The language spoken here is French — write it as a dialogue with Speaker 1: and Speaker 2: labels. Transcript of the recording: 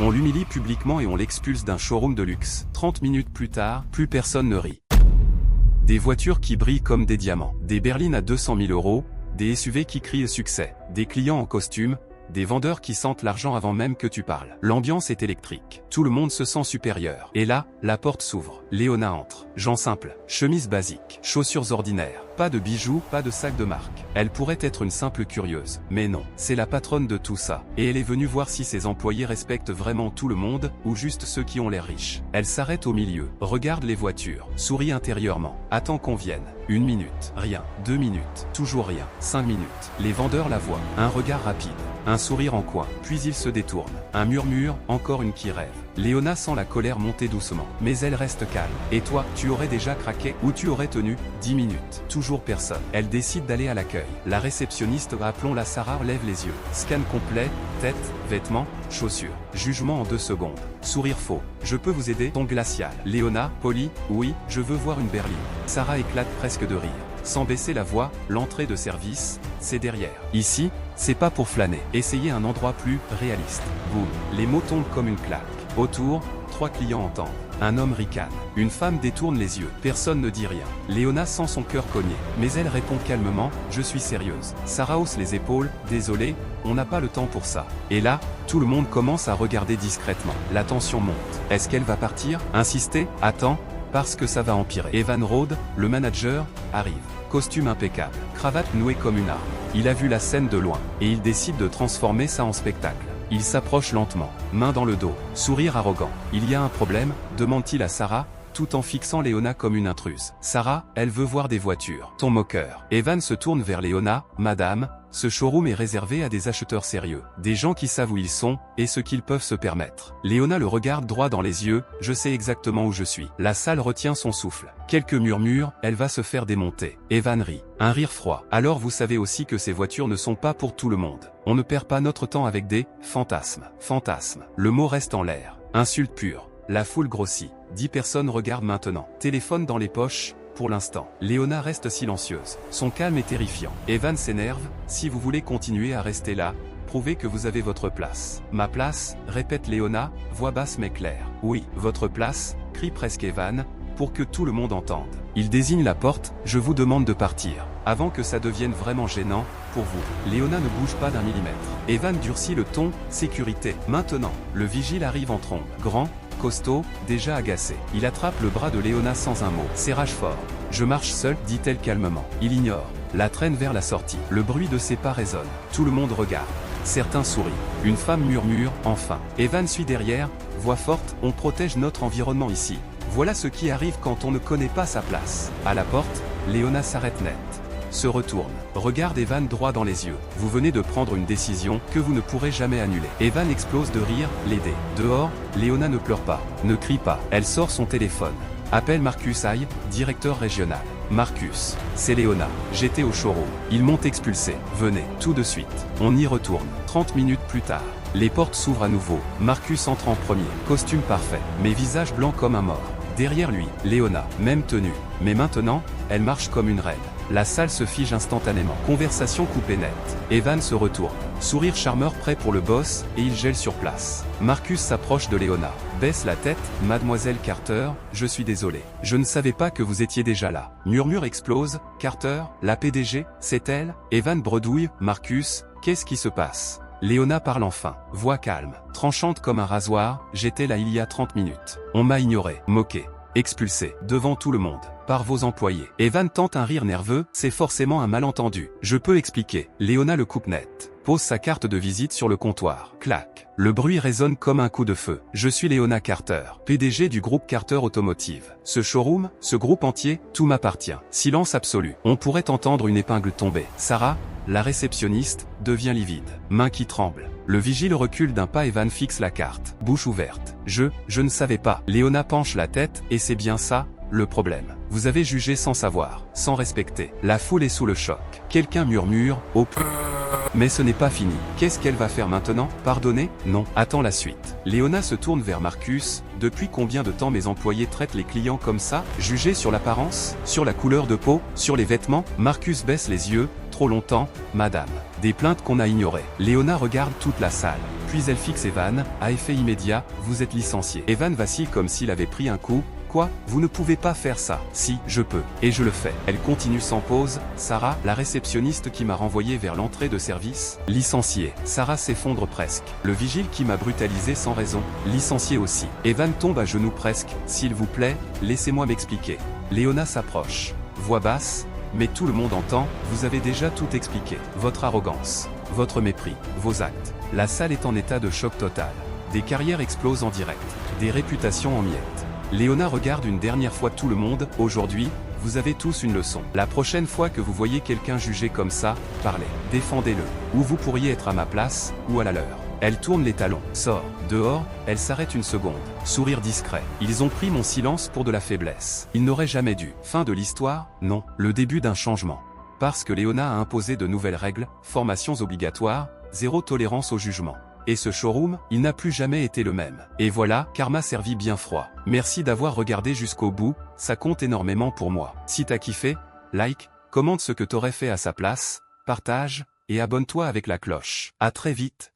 Speaker 1: On l'humilie publiquement et on l'expulse d'un showroom de luxe. 30 minutes plus tard, plus personne ne rit. Des voitures qui brillent comme des diamants. Des berlines à 200 000 €, des SUV qui crient succès. Des clients en costume. Des vendeurs qui sentent l'argent avant même que tu parles. L'ambiance est électrique. Tout le monde se sent supérieur. Et là, la porte s'ouvre. Léona entre. Gens simples. Chemise basique. Chaussures ordinaires. Pas de bijoux, pas de sac de marque. Elle pourrait être une simple curieuse. Mais non, c'est la patronne de tout ça. Et elle est venue voir si ses employés respectent vraiment tout le monde, ou juste ceux qui ont l'air riches. Elle s'arrête au milieu. Regarde les voitures. Sourit intérieurement. Attend qu'on vienne. 1 minute. Rien. 2 minutes. Toujours rien. 5 minutes. Les vendeurs la voient. Un regard rapide. Un sourire en coin, puis il se détourne. Un murmure, encore une qui rêve. Léona sent la colère monter doucement, mais elle reste calme. Et toi, tu aurais déjà craqué, ou tu aurais tenu 10 minutes. Toujours personne. Elle décide d'aller à l'accueil. La réceptionniste, appelons-la Sarah, lève les yeux. Scan complet, tête, vêtements, chaussures. Jugement en 2 secondes. Sourire faux. Je peux vous aider? Ton glacial. Léona, poli, oui, je veux voir une berline. Sarah éclate presque de rire. Sans baisser la voix, l'entrée de service, c'est derrière. Ici, c'est pas pour flâner. Essayez un endroit plus réaliste. Boum. Les mots tombent comme une claque. Autour, 3 clients entendent. Un homme ricane. Une femme détourne les yeux. Personne ne dit rien. Léona sent son cœur cogner. Mais elle répond calmement, je suis sérieuse. Sarah hausse les épaules, désolé, on n'a pas le temps pour ça. Et là, tout le monde commence à regarder discrètement. La tension monte. Est-ce qu'elle va partir? Insister? Attends. Parce que ça va empirer. Evan Rhodes, le manager, arrive. Costume impeccable, cravate nouée comme une arme. Il a vu la scène de loin, et il décide de transformer ça en spectacle. Il s'approche lentement, main dans le dos, sourire arrogant. Il y a un problème? Demande-t-il à Sarah, tout en fixant Léona comme une intruse. Sarah, elle veut voir des voitures. Ton moqueur. Evan se tourne vers Léona, madame, ce showroom est réservé à des acheteurs sérieux. Des gens qui savent où ils sont, et ce qu'ils peuvent se permettre. Léona le regarde droit dans les yeux, je sais exactement où je suis. La salle retient son souffle. Quelques murmures, elle va se faire démonter. Evan rit. Un rire froid. Alors vous savez aussi que ces voitures ne sont pas pour tout le monde. On ne perd pas notre temps avec des fantasmes. Fantasmes. Le mot reste en l'air. Insulte pure. La foule grossit. 10 personnes regardent maintenant. Téléphone dans les poches. Pour l'instant, Léona reste silencieuse. Son calme est terrifiant. Evan s'énerve, si vous voulez continuer à rester là, prouvez que vous avez votre place. Ma place, répète Léona, voix basse mais claire. Oui, votre place, crie presque Evan, pour que tout le monde entende. Il désigne la porte, je vous demande de partir. Avant que ça devienne vraiment gênant, pour vous. Léona ne bouge pas d'un millimètre. Evan durcit le ton, sécurité. Maintenant, le vigile arrive en trombe. Grand, costaud, déjà agacé. Il attrape le bras de Léona sans un mot. Serrage fort. Je marche seul, dit-elle calmement. Il ignore. La traîne vers la sortie. Le bruit de ses pas résonne. Tout le monde regarde. Certains sourient. Une femme murmure, enfin. Evan suit derrière, voix forte, on protège notre environnement ici. Voilà ce qui arrive quand on ne connaît pas sa place. À la porte, Léona s'arrête net. Se retourne. Regarde Evan droit dans les yeux. Vous venez de prendre une décision que vous ne pourrez jamais annuler. Evan explose de rire, l'aider. Dehors, Léona ne pleure pas, ne crie pas. Elle sort son téléphone. Appelle Marcus Haye, directeur régional. Marcus, c'est Léona. J'étais au showroom. Ils m'ont expulsé. Venez, tout de suite. On y retourne. 30 minutes plus tard. Les portes s'ouvrent à nouveau. Marcus entre en premier. Costume parfait, mais visage blanc comme un mort. Derrière lui, Léona, même tenue. Mais maintenant, elle marche comme une reine. La salle se fige instantanément. Conversation coupée nette. Evan se retourne. Sourire charmeur prêt pour le boss, et il gèle sur place. Marcus s'approche de Léona. Baisse la tête, mademoiselle Carter, je suis désolé. Je ne savais pas que vous étiez déjà là. Murmure explose. Carter, la PDG, c'est elle? Evan bredouille. Marcus, qu'est-ce qui se passe? Léona parle enfin. Voix calme, tranchante comme un rasoir, j'étais là il y a 30 minutes. On m'a ignoré, moqué, expulsé, devant tout le monde, par vos employés. Evan tente un rire nerveux, c'est forcément un malentendu. Je peux expliquer. Léona le coupe net. Pose sa carte de visite sur le comptoir. Clac. Le bruit résonne comme un coup de feu. Je suis Léona Carter, PDG du groupe Carter Automotive. Ce showroom, ce groupe entier, tout m'appartient. Silence absolu. On pourrait entendre une épingle tomber. Sarah, la réceptionniste, devient livide. Main qui tremble. Le vigile recule d'un pas. Evan fixe la carte. Bouche ouverte. Je ne savais pas. Léona penche la tête, et c'est bien ça, le problème. Vous avez jugé sans savoir, sans respecter. La foule est sous le choc. Quelqu'un murmure, oh p... Mais ce n'est pas fini. Qu'est-ce qu'elle va faire maintenant? Pardonner? Non. Attends la suite. Léona se tourne vers Marcus. Depuis combien de temps mes employés traitent les clients comme ça? Jugés sur l'apparence? Sur la couleur de peau? Sur les vêtements? Marcus baisse les yeux. Trop longtemps, madame. Des plaintes qu'on a ignorées. Léona regarde toute la salle. Puis elle fixe Evan, à effet immédiat, vous êtes licencié. Evan vacille comme s'il avait pris un coup. Quoi? Vous ne pouvez pas faire ça. Si, je peux. Et je le fais. Elle continue sans pause. Sarah, la réceptionniste qui m'a renvoyé vers l'entrée de service. Licencié. Sarah s'effondre presque. Le vigile qui m'a brutalisé sans raison. Licencié aussi. Evan tombe à genoux presque. S'il vous plaît, laissez-moi m'expliquer. Léona s'approche. Voix basse. Mais tout le monde entend, vous avez déjà tout expliqué. Votre arrogance. Votre mépris. Vos actes. La salle est en état de choc total. Des carrières explosent en direct. Des réputations en miettes. Léona regarde une dernière fois tout le monde. Aujourd'hui, vous avez tous une leçon. La prochaine fois que vous voyez quelqu'un jugé comme ça, parlez. Défendez-le. Ou vous pourriez être à ma place, ou à la leur. Elle tourne les talons. Sort. Dehors, elle s'arrête une seconde. Sourire discret. Ils ont pris mon silence pour de la faiblesse. Ils n'auraient jamais dû. Fin de l'histoire? Non. Le début d'un changement. Parce que Léona a imposé de nouvelles règles, formations obligatoires, zéro tolérance au jugement. Et ce showroom, il n'a plus jamais été le même. Et voilà, karma servi bien froid. Merci d'avoir regardé jusqu'au bout, ça compte énormément pour moi. Si t'as kiffé, like, commente ce que t'aurais fait à sa place, partage, et abonne-toi avec la cloche. À très vite.